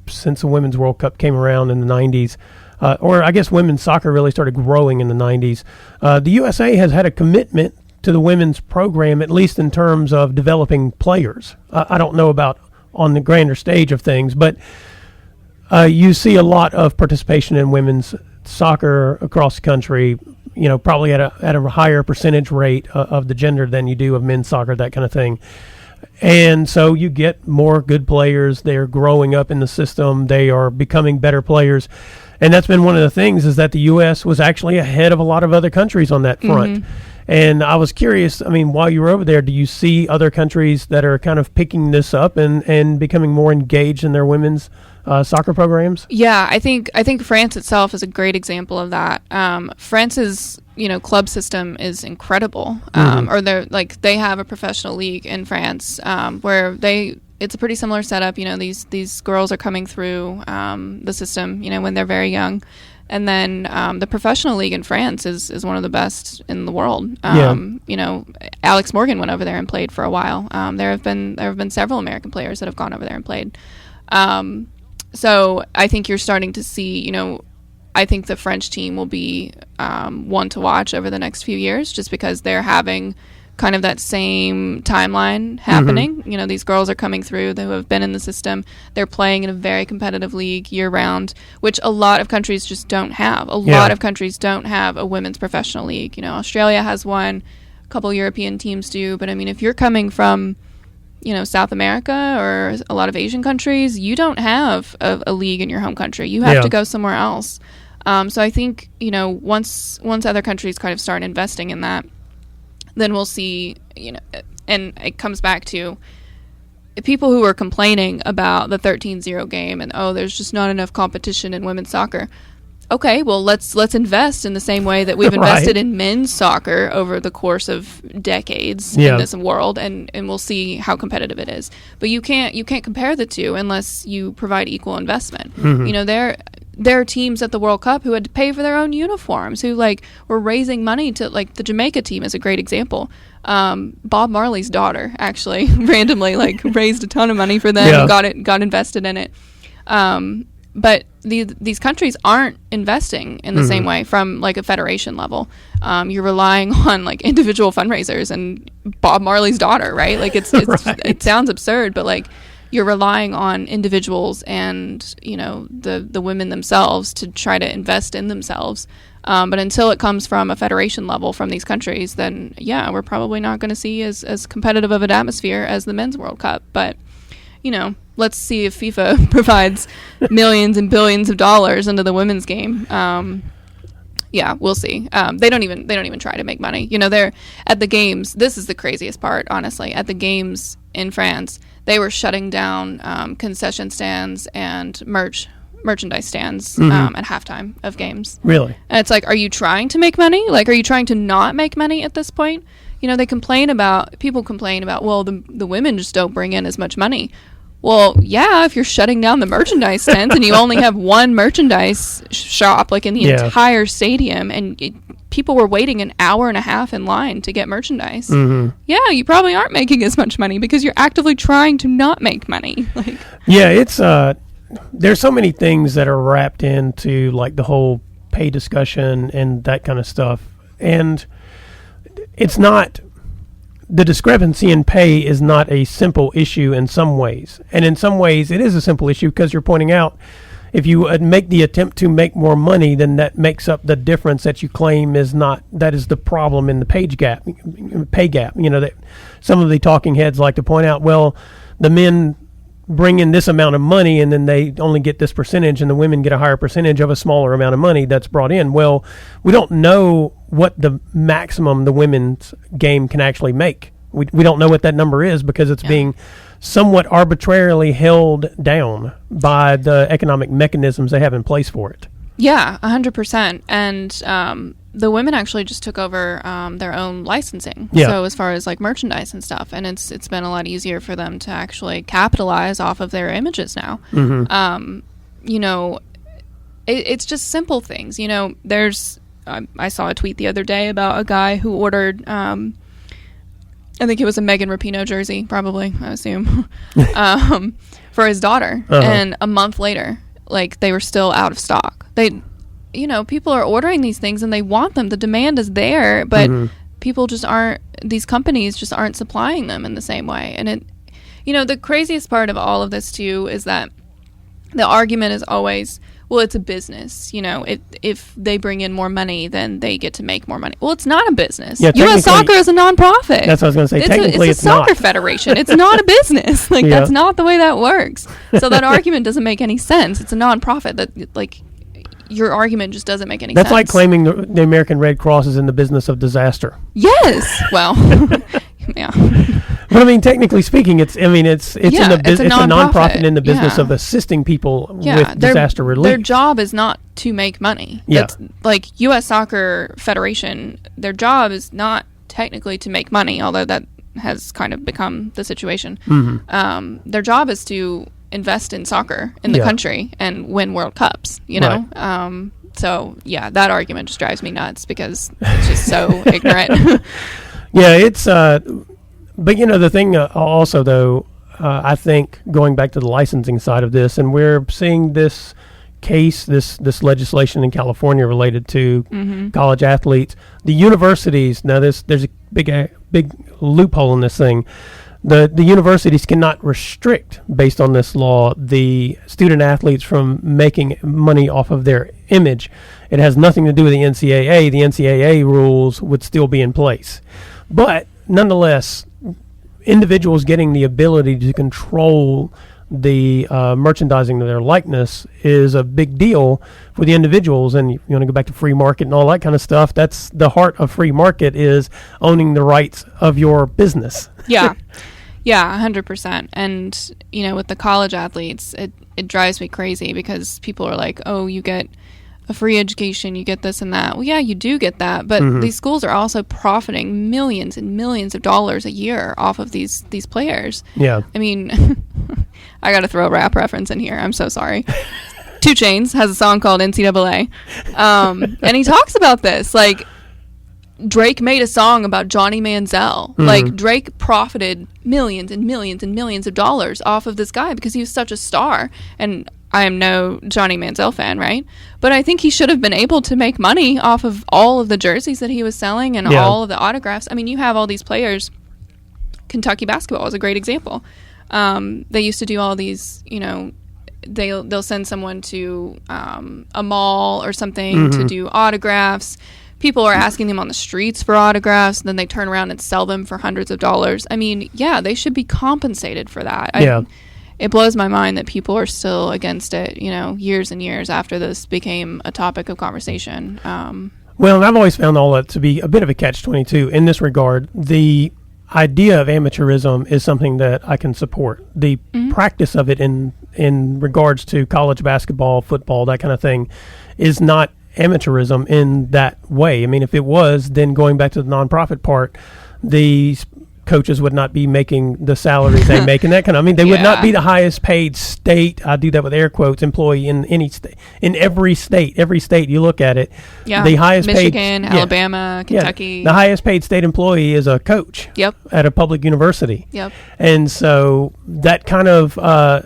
S2: since the Women's World Cup came around in the 90s, or I guess women's soccer really started growing in the 90s, the USA has had a commitment to the women's program, at least in terms of developing players. I don't know about on the grander stage of things, but you see a lot of participation in women's soccer across the country, you know, probably at a higher percentage rate of the gender than you do of men's soccer, that kind of thing. And so you get more good players. They're growing up in the system. They are becoming better players. And that's been one of the things, is that the U.S. was actually ahead of a lot of other countries on that front. And I was curious, I mean, while you were over there, do you see other countries that are kind of picking this up and becoming more engaged in their women's soccer programs?
S3: Yeah, I think France itself is a great example of that. France's club system is incredible. Or they have a professional league in France where it's a pretty similar setup. These girls are coming through the system when they're very young. And then the professional league in France is one of the best in the world. Alex Morgan went over there and played for a while. There have been several American players that have gone over there and played. So I think you're starting to see, I think the French team will be one to watch over the next few years, just because they're having kind of that same timeline happening. These girls are coming through who have been in the system. They're playing in a very competitive league year round, which a lot of countries just don't have. A lot of countries don't have a women's professional league. Australia has one, a couple European teams do, but I mean, if you're coming from South America or a lot of Asian countries, you don't have a league in your home country. You have to go somewhere else. So I think, once other countries kind of start investing in that, then we'll see, and it comes back to people who are complaining about the 13-0 game and, there's just not enough competition in women's soccer. Okay, well, let's invest in the same way that we've invested in men's soccer over the course of decades in this world, and we'll see how competitive it is. But you can't compare the two unless you provide equal investment. There are teams at the World Cup who had to pay for their own uniforms, who were raising money to the Jamaica team is a great example. Bob Marley's daughter actually randomly raised a ton of money for them and got invested in it. But these countries aren't investing in the same way from a federation level. You're relying on individual fundraisers and Bob Marley's daughter, right? It sounds absurd, but you're relying on individuals and the women themselves to try to invest in themselves. But until it comes from a federation level from these countries, then we're probably not going to see as competitive of an atmosphere as the men's World Cup. But let's see if FIFA provides millions and billions of dollars into the women's game. We'll see. They don't even try to make money. They're at the games. This is the craziest part, honestly. At the games in France, they were shutting down concession stands and merchandise stands at halftime of games.
S2: Really?
S3: And it's are you trying to make money? Are you trying to not make money at this point? People complain about, well, the women just don't bring in as much money. Well, yeah, if you're shutting down the merchandise stands and you only have one merchandise shop in the entire stadium, and people were waiting an hour and a half in line to get merchandise. Yeah, you probably aren't making as much money because you're actively trying to not make money.
S2: It's there's so many things that are wrapped into the whole pay discussion and that kind of stuff, and it's not. The discrepancy in pay is not a simple issue in some ways. And in some ways, it is a simple issue because you're pointing out if you make the attempt to make more money, then that makes up the difference that you claim is not, that is the problem in the pay gap. That some of the talking heads like to point out, well, the men bring in this amount of money and then they only get this percentage and the women get a higher percentage of a smaller amount of money that's brought in. Well, we don't know what the maximum the women's game can actually make. We don't know what that number is because it's being somewhat arbitrarily held down by the economic mechanisms they have in place for it.
S3: Yeah, 100%. And the women actually just took over their own licensing.
S2: Yeah.
S3: So as far as merchandise and stuff, and it's been a lot easier for them to actually capitalize off of their images now. It's just simple things. There's I saw a tweet the other day about a guy who ordered I think it was a Megan Rapinoe jersey, probably, I assume, for his daughter. And a month later, they were still out of stock. People are ordering these things and they want them. The demand is there, but people just aren't, these companies just aren't supplying them in the same way. And the craziest part of all of this too is that the argument is always, well, it's a business. If they bring in more money, then they get to make more money. Well, it's not a business. Yeah, U.S. Soccer is a nonprofit.
S2: That's what I was going to say. Technically,
S3: it's a soccer federation. It's not a business. That's not the way that works. So that argument doesn't make any sense. It's a nonprofit. That your argument just doesn't make any sense.
S2: That's like claiming the American Red Cross is in the business of disaster.
S3: Yes. Well, yeah.
S2: But I mean, technically speaking, it's a nonprofit in the business of assisting people with disaster relief.
S3: Their job is not to make money. That's like U.S. Soccer Federation. Their job is not technically to make money, although that has kind of become the situation.
S2: Mm-hmm.
S3: Their job is to invest in soccer in the country and win World Cups. You know.
S2: Right.
S3: So that argument just drives me nuts because it's just so ignorant.
S2: Yeah, it's. But the thing also though, I think going back to the licensing side of this, and we're seeing this case, this legislation in California related to college athletes, the universities. Now there's a big loophole in this thing. The universities cannot restrict, based on this law, the student athletes from making money off of their image. It has nothing to do with the NCAA. The NCAA rules would still be in place, but nonetheless, individuals getting the ability to control the merchandising of their likeness is a big deal for the individuals. And you want to go back to free market and all that kind of stuff. That's the heart of free market, is owning the rights of your business.
S3: Yeah, 100%. And, with the college athletes, it drives me crazy because people are like, oh, you get a free education, you get this and that. Well, yeah, you do get that, but these schools are also profiting millions and millions of dollars a year off of these players.
S2: Yeah.
S3: I mean, I got to throw a rap reference in here. I'm so sorry. 2 Chainz has a song called NCAA, and he talks about this. Like, Drake made a song about Johnny Manziel. Like, Drake profited millions and millions and millions of dollars off of this guy because he was such a star. And I am no Johnny Manziel fan, right? But I think he should have been able to make money off of all of the jerseys that he was selling and all of the autographs. I mean, you have all these players. Kentucky basketball is a great example. They used to do all these, they'll send someone to a mall or something to do autographs. People are asking them on the streets for autographs, and then they turn around and sell them for hundreds of dollars. I mean, they should be compensated for that. It blows my mind that people are still against it, years and years after this became a topic of conversation.
S2: Well, I've always found all that to be a bit of a catch-22 in this regard. The idea of amateurism is something that I can support. The practice of it in regards to college basketball, football, that kind of thing, is not amateurism in that way. I mean, if it was, then going back to the nonprofit part, the coaches would not be making the salaries they make, and that kind of. I mean, they would not be the highest paid state. I do that with air quotes. Employee in any state, in every state you look at it. Yeah, the highest
S3: Michigan,
S2: paid,
S3: Alabama, Kentucky.
S2: The highest paid state employee is a coach.
S3: Yep.
S2: At a public university.
S3: Yep.
S2: And so that kind of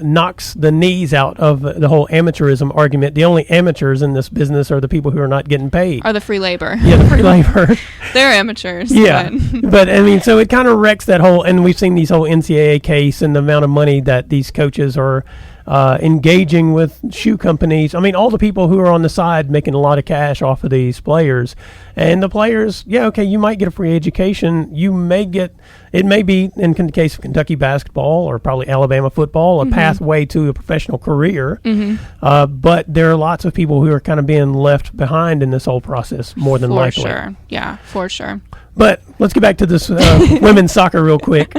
S2: knocks the knees out of the whole amateurism argument. The only amateurs in this business are the people who are not getting paid.
S3: Are the free labor.
S2: Yeah, the free labor.
S3: They're amateurs.
S2: Yeah, but I mean, so it kind of wrecks that whole, and we've seen these whole NCAA case and the amount of money that these coaches are engaging with shoe companies. I mean, all the people who are on the side making a lot of cash off of these players. And the players, you might get a free education. You may get, it may be, in the case of Kentucky basketball or probably Alabama football, a pathway to a professional career. But there are lots of people who are kind of being left behind in this whole process, more than likely.
S3: For sure. Yeah, for sure.
S2: But let's get back to this women's soccer real quick.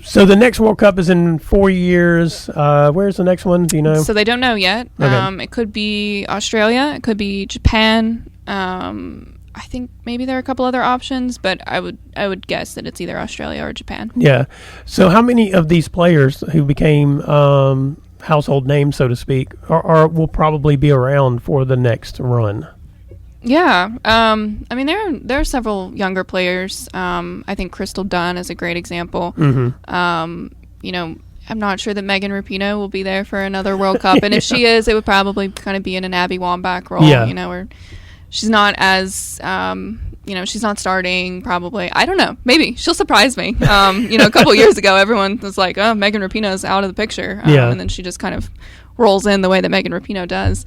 S2: So the next World Cup is in 4 years. Where's the next one? Do you know?
S3: So they don't know yet.
S2: Okay.
S3: It could be Australia. It could be Japan. I think maybe there are a couple other options, but I would guess that it's either Australia or Japan.
S2: Yeah. So how many of these players who became household names, so to speak, will probably be around for the next run?
S3: Yeah, I mean there are several younger players. I think Crystal Dunn is a great example. I'm not sure that Megan Rapinoe will be there for another World Cup, and if she is, it would probably kind of be in an Abby Wambach role. Where she's not as she's not starting. Probably, I don't know. Maybe she'll surprise me. A couple years ago, everyone was like, "Oh, Megan Rapinoe's out of the picture," and then she just kind of rolls in the way that Megan Rapinoe does.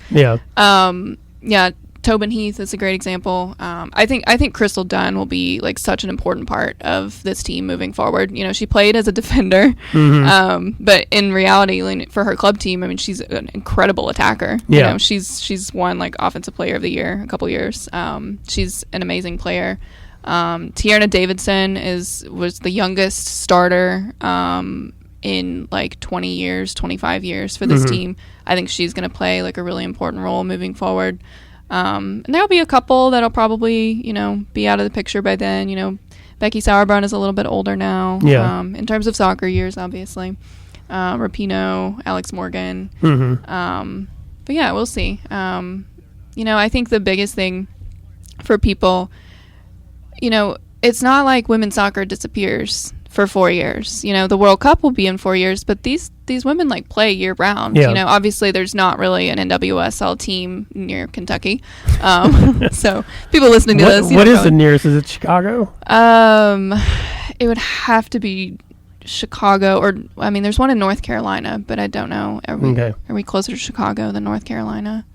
S3: Tobin Heath is a great example. I think Crystal Dunn will be like such an important part of this team moving forward. She played as a defender, but in reality, for her club team, I mean, she's an incredible attacker. She's won like Offensive Player of the Year a couple years. She's an amazing player. Tierna Davidson was the youngest starter in like 20 years, 25 years for this team. I think she's going to play like a really important role moving forward. And there'll be a couple that'll probably, be out of the picture by then. Becky Sauerbrunn is a little bit older now.
S2: Yeah.
S3: In terms of soccer years, obviously. Rapinoe, Alex Morgan. But yeah, we'll see. I think the biggest thing for people, it's not like women's soccer disappears for 4 years. The World Cup will be in 4 years, but these women like play year round.
S2: Yeah.
S3: Obviously there's not really an NWSL team near Kentucky. So people listening to this,
S2: what is the nearest? Is it Chicago?
S3: It would have to be Chicago, or there's one in North Carolina, but I don't know. Are we closer to Chicago than North Carolina?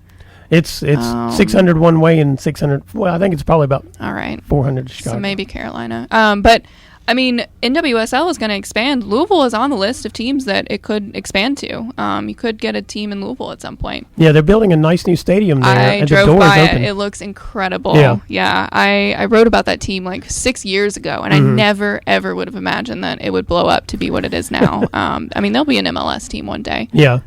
S2: It's 600 one way and 600. Well, I think it's probably about
S3: all right
S2: 400 to Chicago.
S3: So maybe Carolina. But NWSL is going to expand. Louisville is on the list of teams that it could expand to. You could get a team in Louisville at some point.
S2: Yeah, they're building a nice new stadium there.
S3: I
S2: and
S3: drove
S2: the door's
S3: by
S2: open.
S3: it. It looks incredible. Yeah. I wrote about that team like 6 years ago, and I never, ever would have imagined that it would blow up to be what it is now. They'll be an MLS team one day.
S2: Yeah.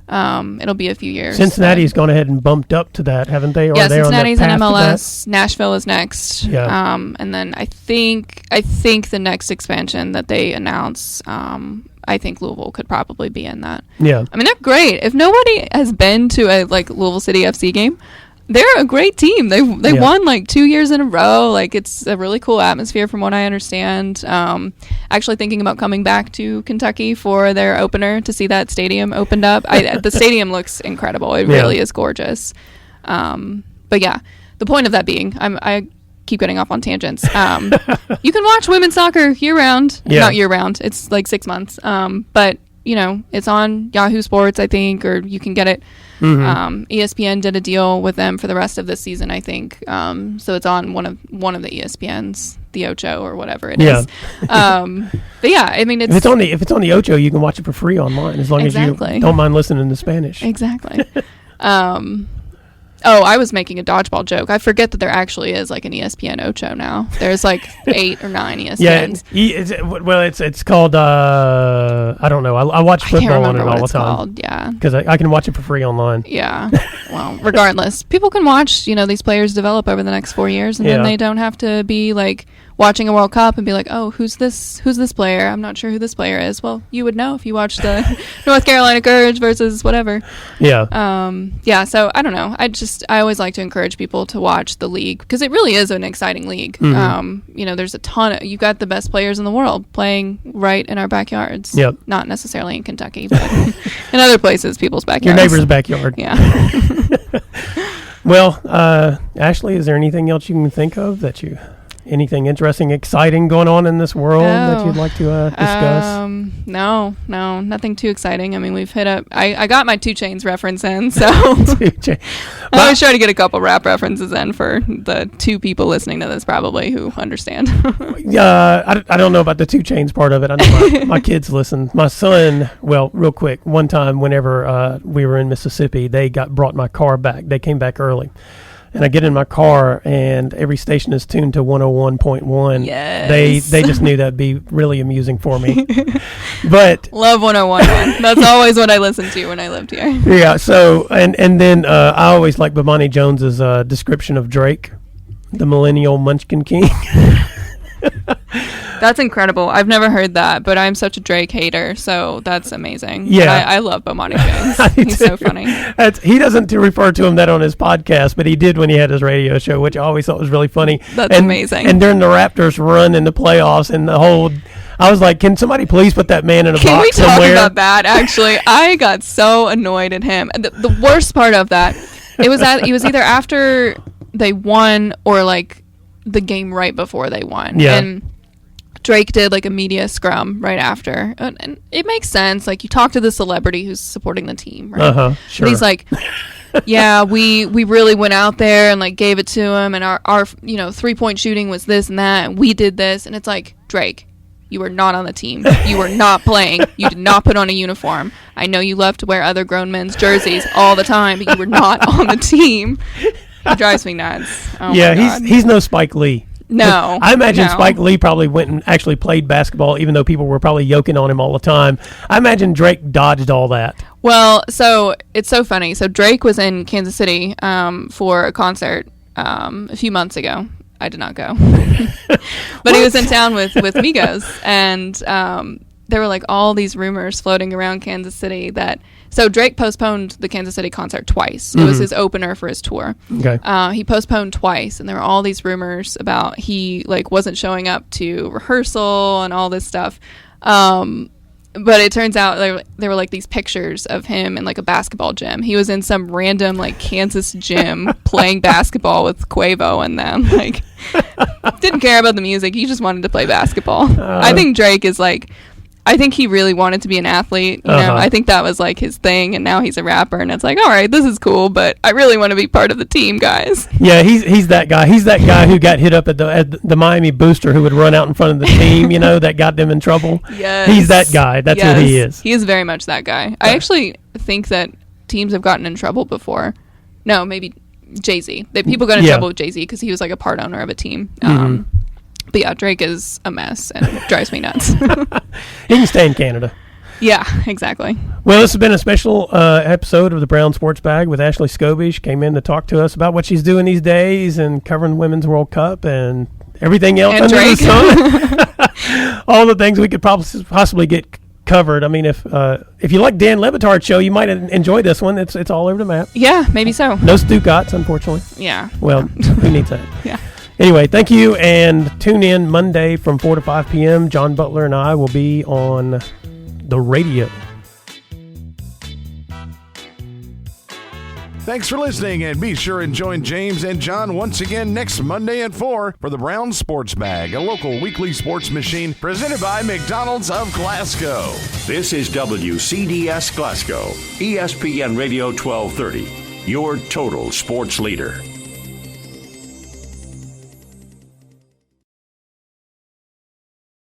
S3: It'll be a few years.
S2: Cincinnati's gone ahead and bumped up to that, haven't they? Or
S3: yeah,
S2: they're
S3: Cincinnati's
S2: on
S3: in
S2: the path
S3: MLS. Nashville is next.
S2: Yeah.
S3: And then I think the next expansion that they announce, I think Louisville could probably be in that.
S2: Yeah.
S3: They're great. If nobody has been to a Louisville City FC game, they're a great team. They won 2 years in a row. It's a really cool atmosphere from what I understand. Actually thinking about coming back to Kentucky for their opener to see that stadium opened up. The stadium looks incredible. It really is gorgeous. But yeah, the point of that being, I keep getting off on tangents. You can watch women's soccer year-round.
S2: Yeah.
S3: Not year-round. It's 6 months. But it's on Yahoo Sports, I think, or you can get it. ESPN did a deal with them for the rest of this season, I think. So it's on one of the ESPNs, the Ocho or whatever it is. But yeah,
S2: if it's on the Ocho, you can watch it for free online as long as you don't mind listening to Spanish.
S3: Exactly. Oh, I was making a dodgeball joke. I forget that there actually is an ESPN Ocho now. There's 8 or 9 ESPNs.
S2: Yeah, it's called, I don't know. I watch football on it all the time.
S3: Called, yeah.
S2: Because I can watch it for free online.
S3: Yeah. Well, regardless, people can watch, these players develop over the next 4 years, and then they don't have to be watching a World Cup and be like, oh, who's this player? I'm not sure who this player is. Well, you would know if you watched the North Carolina Courage versus whatever.
S2: Yeah.
S3: Yeah, so I don't know. I always like to encourage people to watch the league because it really is an exciting league. There's a ton you've got the best players in the world playing right in our backyards.
S2: Yep.
S3: Not necessarily in Kentucky, but in other places, people's backyards.
S2: Your neighbor's backyard.
S3: Yeah.
S2: Well, Ashley, is there anything else you can think of anything interesting, exciting going on in this world that you'd like to discuss?
S3: No, nothing too exciting. We've hit up. I got my 2 Chainz reference in, so I always try to get a couple rap references in for the 2 people listening to this probably who understand.
S2: I don't know about the 2 Chainz part of it. I know my kids listen. My son, well, real quick, one time whenever we were in Mississippi, they brought my car back. They came back early. And I get in my car, and every station is tuned to 101.1.
S3: Yes.
S2: They just knew that'd be really amusing for me. But
S3: love 101.1. That's always what I listened to when I lived here.
S2: Yeah. So and then I always like Bomani Jones's description of Drake, the Millennial Munchkin King.
S3: That's incredible. I've never heard that, but I'm such a Drake hater, so that's amazing.
S2: Yeah.
S3: I love Bomani Jones. He's so funny.
S2: He doesn't refer to him that on his podcast, but he did when he had his radio show, which I always thought was really funny.
S3: That's amazing.
S2: And during the Raptors run in the playoffs and the whole... I was like, can somebody please put that man in a box somewhere?
S3: Can we talk about that, actually? I got so annoyed at him. The worst part of that, it was either after they won or the game right before they won.
S2: Yeah.
S3: And Drake did a media scrum right after, and it makes sense. You talk to the celebrity who's supporting the team, right?
S2: Sure.
S3: And he's like, yeah, we really went out there and gave it to him, and our 3-point shooting was this and that, and we did this, and it's like, Drake, you were not on the team. You were not playing. You did not put on a uniform. I know you love to wear other grown men's jerseys all the time, but you were not on the team. It drives me nuts. Oh
S2: yeah,
S3: my God.
S2: he's no Spike Lee.
S3: No.
S2: I imagine
S3: no.
S2: Spike Lee probably went and actually played basketball, even though people were probably yoking on him all the time. I imagine Drake dodged all that.
S3: Well, so it's so funny. So Drake was in Kansas City for a concert a few months ago. I did not go. But he was in town with Migos, and there were like all these rumors floating around Kansas City that... So Drake postponed the Kansas City concert twice. It was his opener for his tour.
S2: Okay.
S3: He postponed twice, and there were all these rumors about he like wasn't showing up to rehearsal and all this stuff. But it turns out there were like these pictures of him in like a basketball gym. He was in some random like Kansas gym playing basketball with Quavo and them. Like, didn't care about the music. He just wanted to play basketball. I think Drake is like... I think he really wanted to be an athlete. You know, I think that was like his thing, and now he's a rapper, and it's like, all right, this is cool, but I really want to be part of the team, guys.
S2: Yeah, he's that guy. He's that guy who got hit up at the Miami Booster, who would run out in front of the team, you know, that got them in trouble.
S3: Yes.
S2: He's that guy. That's what he is.
S3: He is very much that guy. I actually think that teams have gotten in trouble before. No, maybe Jay-Z. People got in trouble with Jay-Z because he was like a part owner of a team. But yeah, Drake is a mess and drives me nuts.
S2: He can stay in Canada.
S3: Yeah, exactly.
S2: Well, this has been a special episode of the Brown Sports Bag with Ashley Scoby. She came in to talk to us about what she's doing these days and covering the Women's World Cup and everything else
S3: and
S2: under
S3: Drake.
S2: the sun. All the things we could possibly get covered. I mean, if you like Dan Le Batard's show, you might enjoy this one. It's all over the map.
S3: Yeah, maybe so.
S2: No Stugatz, unfortunately.
S3: Yeah.
S2: Well, who needs that?
S3: Yeah.
S2: Anyway, thank you, and tune in Monday from 4 to 5 p.m. John Butler and I will be on the radio.
S1: Thanks for listening, and be sure and join James and John once again next Monday at 4 for the Brown Sports Bag, a local weekly sports machine presented by McDonald's of Glasgow.
S4: This is WCDS Glasgow, ESPN Radio 1230, your total sports leader.